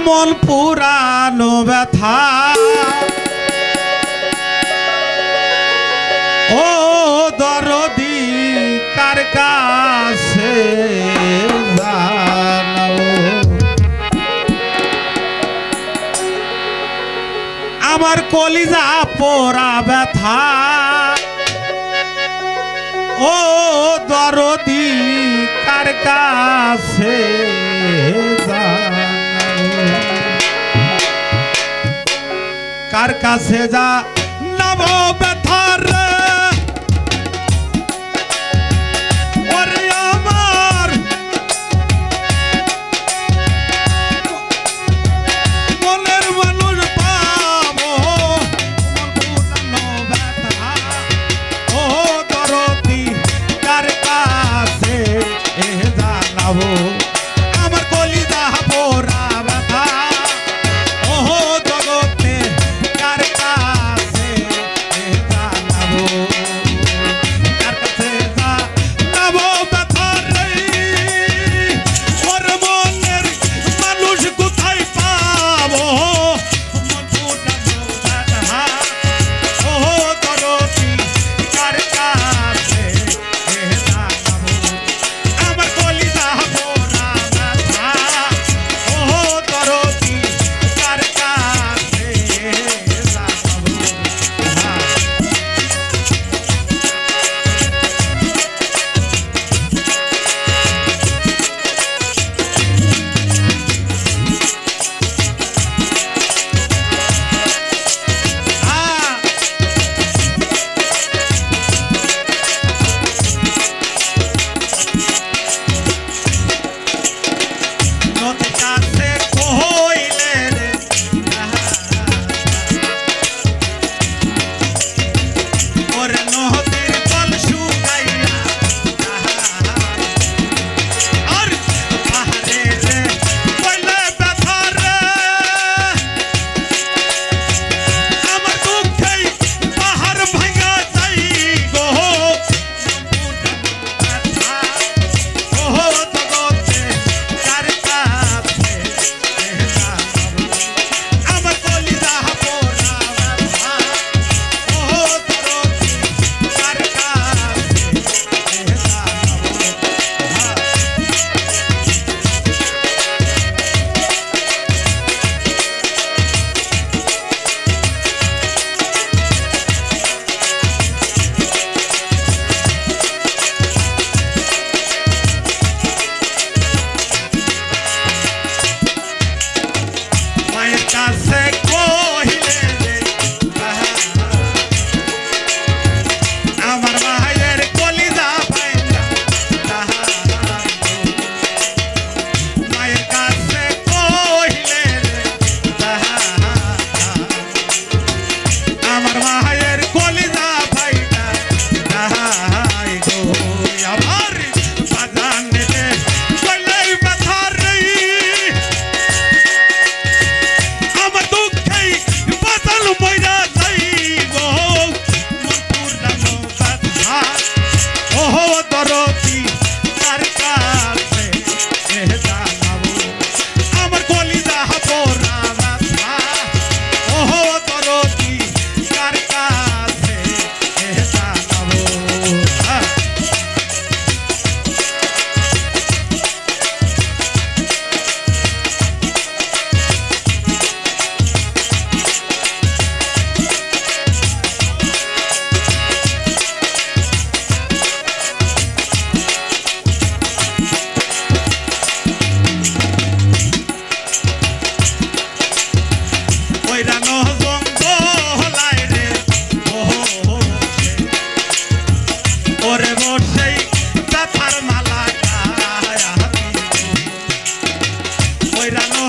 মন পুরানো ব্যথা ও দরদি কার কাছে জানাবো আমার কলিজা পোড়া ব্যথা ও দরদি কার কাছে কার কাছে যা নব ব্যথার ওরে আমার মনের মানুষ পাবো ব্যথা ও দরদি কার কাছে জানাবো আমার কলিজা পোড়া ব্যথা ও জগতে কার কাছে জানাবো কার কাছে জানাবো ব্যথা রে ওর মনের মানুষ কোথায় পাবো মন পুরানো ব্যথা ও দরদি কার কাছে জানাবো আমার কলিজা পোড়া ব্যথা ও দরদি কার কাছে জানাবো নদী কাছে কইলে রে ওরে নদীর জল শুকাইয়া আর পাহাড়ে রে কইলে ব্যথা রে আমার দুঃখে পাহাড় ভাঙা যাই গো ব্যথা ও জগতে কার কাছে জানাবো আমার কলিজা পোড়া ব্যথা ও দরদি কার কাছে জানাবো মায়ের কাছে কহিলে রে আমার মায়ের কলিজা ভাইয়া মায়ের কাছে কহিলে রে আমার মায়ের কলিজা ভাইয়া গো আমার বাজান রে কইলেই ব্যথা রে আমার দুঃখে বাতাল মইরা যাই গো মন পুরানো ব্যথা ও দরদি কার কাছে জানাবো আমার কলিজা পোড়া ব্যথা ও দরদি কার কাছে জানাবো ওইরানো জঙ্গলাই রে ওরে বসেই ব্যথার মালা গায়া ওইরানো